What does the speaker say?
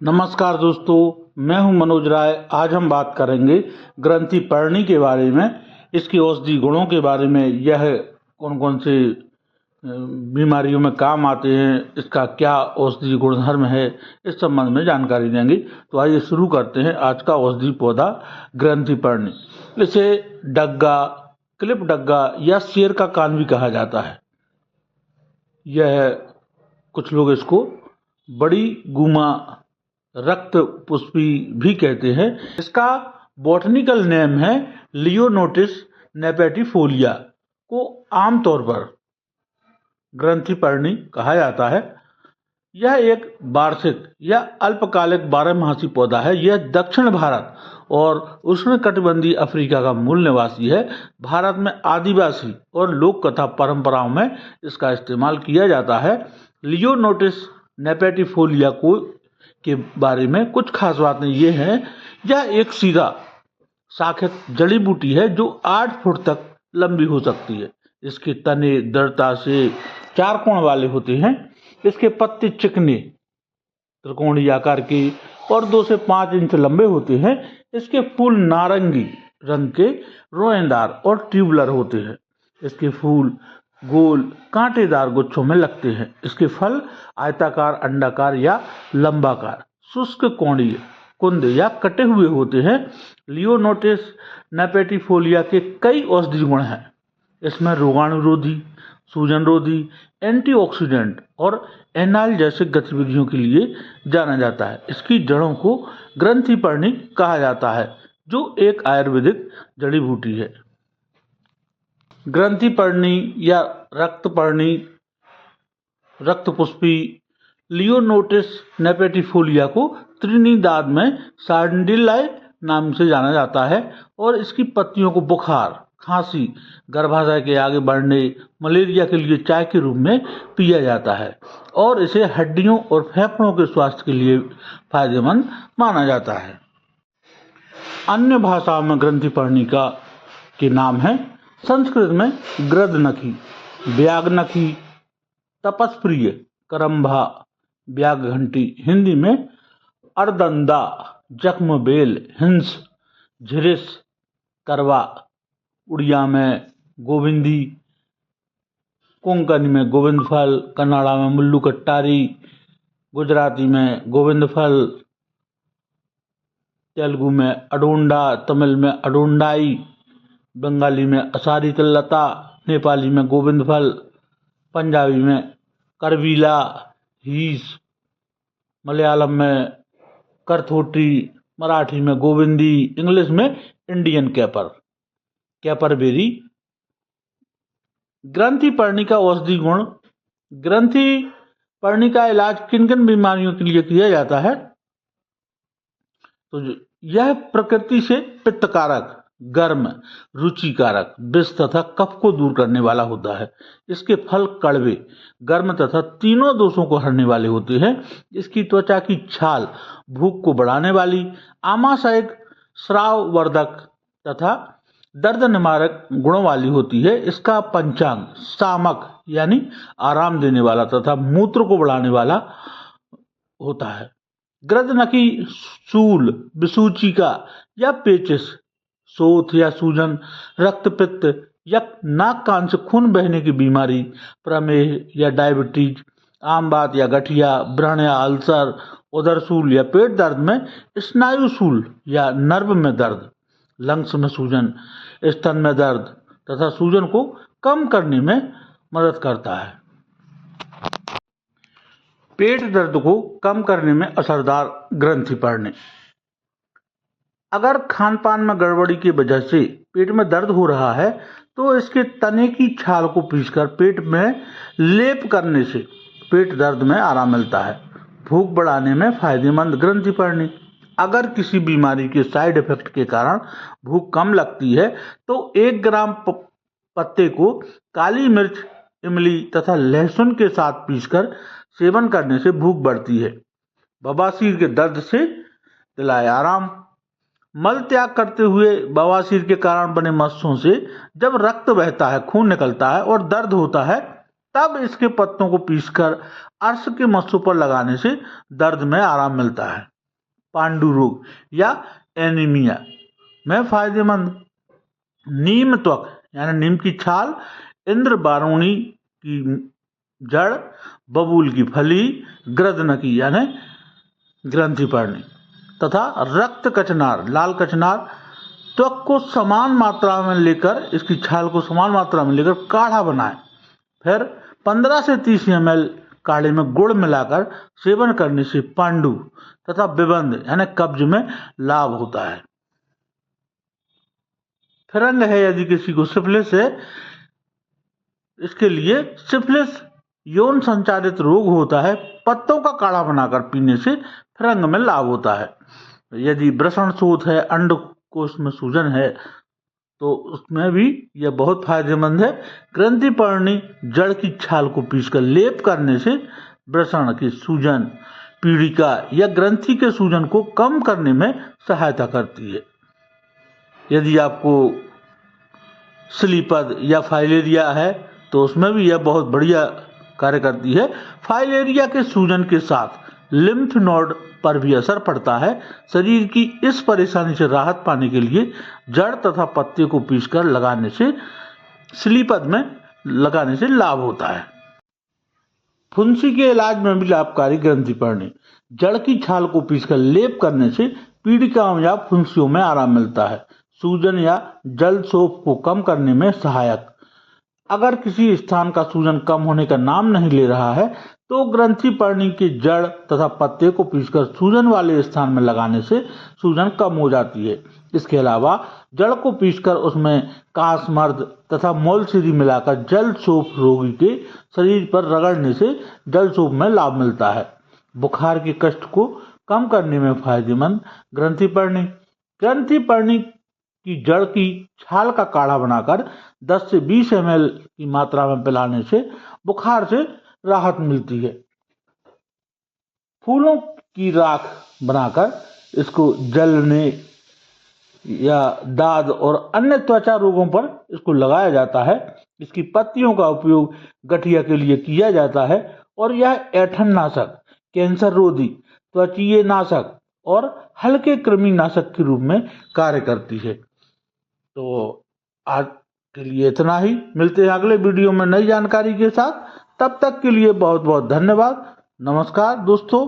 नमस्कार दोस्तों, मैं हूं मनोज राय। आज हम बात करेंगे ग्रंथिपर्णी के बारे में, इसके औषधि गुणों के बारे में। यह कौन कौन से बीमारियों में काम आते हैं, इसका क्या औषधि गुणधर्म है, इस संबंध में जानकारी देंगे। तो आइए शुरू करते हैं आज का औषधि पौधा ग्रंथिपर्णी। इसे डग्गा, क्लिप डग्गा या शेर का कान भी कहा जाता है। यह कुछ लोग इसको बड़ी गुमा रक्त पुष्पी भी कहते हैं। इसका बॉटनिकल नेम है लियोनोटिस नेपेटिफोलिया, को आमतौर पर ग्रंथिपर्णी कहा जाता है। यह एक वार्षिक या अल्पकालिक बारहमासी पौधा है। यह दक्षिण भारत और उष्णकटिबंधीय अफ्रीका का मूल निवासी है। भारत में आदिवासी और लोक कथा परंपराओं में इसका इस्तेमाल किया जाता है। लियोनोटिस नेपेटिफोलिया के बारे में कुछ खास बातें ये हैं। यह एक सीधा शाखित जड़ी बूटी है जो 8 फुट तक लंबी हो सकती है। इसके तने दृढ़ता से 4 कोण वाले होते हैं। इसके पत्ते चिकने त्रिकोणीय आकार के और 2 से 5 इंच लंबे होते हैं। इसके फूल नारंगी रंग के रोएदार और ट्यूबुलर होते हैं। इसके फूल गोल कांटेदार गुच्छों में लगते हैं। इसके फल आयताकार, अंडाकार या लंबाकार, शुष्क कोणीय, कुंद या कटे हुए होते हैं। लियोनोटिस नेपेटिफोलिया के कई औषधीय गुण हैं। इसमें रोगाणुरोधी, सूजनरोधी, एंटीऑक्सीडेंट और एनाल जैसे गतिविधियों के लिए जाना जाता है। इसकी जड़ों को ग्रंथिपर्णी कहा जाता है, जो एक आयुर्वेदिक जड़ी बूटी है। ग्रंथिपर्णी या रक्तपर्णी, रक्तपुष्पी लियोनोटिस नेपेटिफोलिया को त्रिनिदाद में सांडिलाई नाम से जाना जाता है और इसकी पत्तियों को बुखार, खांसी, गर्भाशय के आगे बढ़ने, मलेरिया के लिए चाय के रूप में पिया जाता है और इसे हड्डियों और फेफड़ों के स्वास्थ्य के लिए फायदेमंद माना जाता है। अन्य भाषाओं में ग्रंथिपर्णी के नाम हैं। संस्कृत में गृध्रनखी, व्याघ्रनखी, तपस्प्रिय, करम्भा, व्याघ्रघंटी। हिंदी में अर्दंदा, जख्मबेल, हिंस, झिरिस, करवा। उड़िया में गोविंदी, कोंकणी में गोविंद फल, कन्नड़ा में मुल्लू कट्टारी, गुजराती में गोविंद फल, तेलुगु में अडोंडा, तमिल में अडोंडाई, बंगाली में असारी तिल्लता, नेपाली में गोविंद फल, पंजाबी में करवीला, हीस, मलयालम में करथोटी, मराठी में गोविंदी, इंग्लिश में इंडियन कैपरबेरी। ग्रंथिपर्णी का औषधि गुण। ग्रंथिपर्णी का इलाज किन किन बीमारियों के लिए किया जाता है? तो यह प्रकृति से पित्तकारक, गर्म, रुचिकारक, विष तथा कफ को दूर करने वाला होता है। इसके फल कड़वे, गर्म तथा तीनों दोषों को हरने वाले होते हैं। इसकी त्वचा की छाल भूख को बढ़ाने वाली, आमाशयिक, स्राववर्धक तथा दर्द निवारक गुणों वाली होती है। इसका पंचांग सामक यानी आराम देने वाला तथा मूत्र को बढ़ाने वाला होता है। गृध्रनखी शूल, विसूचिका या पेचिस, शोथ या सूजन, रक्तपित्त या नाक कान से खून बहने की बीमारी, प्रमेह या डायबिटीज, आमबात या गठिया, व्रण या अल्सर, उदरशूल या पेट दर्द में, स्नायुशूल या नर्व में दर्द, लंग्स में सूजन, स्तन में दर्द तथा सूजन को कम करने में मदद करता है। पेट दर्द को कम करने में असरदार ग्रंथिपर्णी। अगर खान पान में गड़बड़ी की वजह से पेट में दर्द हो रहा है तो इसके तने की छाल को पीसकर पेट में लेप करने से पेट दर्द में आराम मिलता है। भूख बढ़ाने में फायदेमंद ग्रंथिपर्णी। अगर किसी बीमारी के साइड इफेक्ट के कारण भूख कम लगती है तो 1 ग्राम पत्ते को काली मिर्च, इमली तथा लहसुन के साथ पीसकर सेवन करने से भूख बढ़ती है। बवासीर के दर्द से दिलाए आराम। मल त्याग करते हुए बवासीर के कारण बने मस्सों से जब रक्त बहता है, खून निकलता है और दर्द होता है, तब इसके पत्तों को पीसकर अर्श के मस्सों पर लगाने से दर्द में आराम मिलता है। पांडु रोग या एनीमिया में फायदेमंद। नीम त्वक यानी नीम की छाल, इंद्रबारुणी की जड़, बबूल की फली, गृदनकी यानी ग्रंथि पर्णी तथा रक्त कचनार, लाल कचनार त्वक को समान मात्रा में लेकर, इसकी छाल को समान मात्रा में लेकर काढ़ा बनाएं। फिर 15 से 30 ml काढ़े में गुड़ मिलाकर सेवन करने से पांडु तथा विबंध यानी कब्ज में लाभ होता है। फिरंग है यदि किसी को सिफिलिस है, इसके लिए सिफिलिस यौन संचालित रोग होता है, पत्तों का काढ़ा बनाकर पीने से फिरंग में लाभ होता है। यदि वृषण शोथ है, अंडकोश में सूजन है, तो उसमें भी यह बहुत फायदेमंद है। ग्रंथि पर्णी जड़ की छाल को पीसकर लेप करने से वृषण की सूजन, पीड़िका या ग्रंथि के सूजन को कम करने में सहायता करती है। यदि आपको स्लीपद या फाइलेरिया है तो उसमें भी यह बहुत बढ़िया कार्य करती है। फाइलेरिया के सूजन के साथ लिम्फ नोड पर भी असर पड़ता है। शरीर की इस परेशानी से राहत पाने के लिए जड़ तथा पत्ते को पीसकर लगाने से स्लीपद में लगाने से लाभ होता है। फुंसी के इलाज में भी लाभकारी ग्रंथि पर्णी जड़ की छाल को पीसकर लेप करने से पीड़िकाओं या फुंसियों में आराम मिलता है। सूजन या जल्द सोप को कम करने में सहायक। अगर किसी स्थान का सूजन कम होने का नाम नहीं ले रहा है तो ग्रंथि पर्णी के जड़ तथा पत्ते को पीसकर सूजन वाले स्थान में लगाने से सूजन कम हो जाती है। इसके अलावा जड़ को पीसकर उसमें कासमर्द तथा मोलसिरी मिलाकर जल सोप रोगी के शरीर पर रगड़ने से जल सोप में लाभ मिलता है। बुखार के कष्ट को कम करने में फायदेमंद ग्रंथि पर्णी। ग्रंथि पर्णी की जड़ की छाल का काढ़ा बनाकर 10 से 20 ml की मात्रा में पिलाने से बुखार से राहत मिलती है। फूलों की राख बनाकर इसको जलने या दाद और अन्य त्वचा रोगों पर इसको लगाया जाता है। इसकी पत्तियों का उपयोग गठिया के लिए किया जाता है और यह ऐंठन नाशक, कैंसर रोधी, त्वचीय नाशक और हल्के कृमि नाशक के रूप में कार्य करती है। तो आज के लिए इतना ही। मिलते हैं अगले वीडियो में नई जानकारी के साथ। तब तक के लिए बहुत बहुत धन्यवाद। नमस्कार दोस्तों।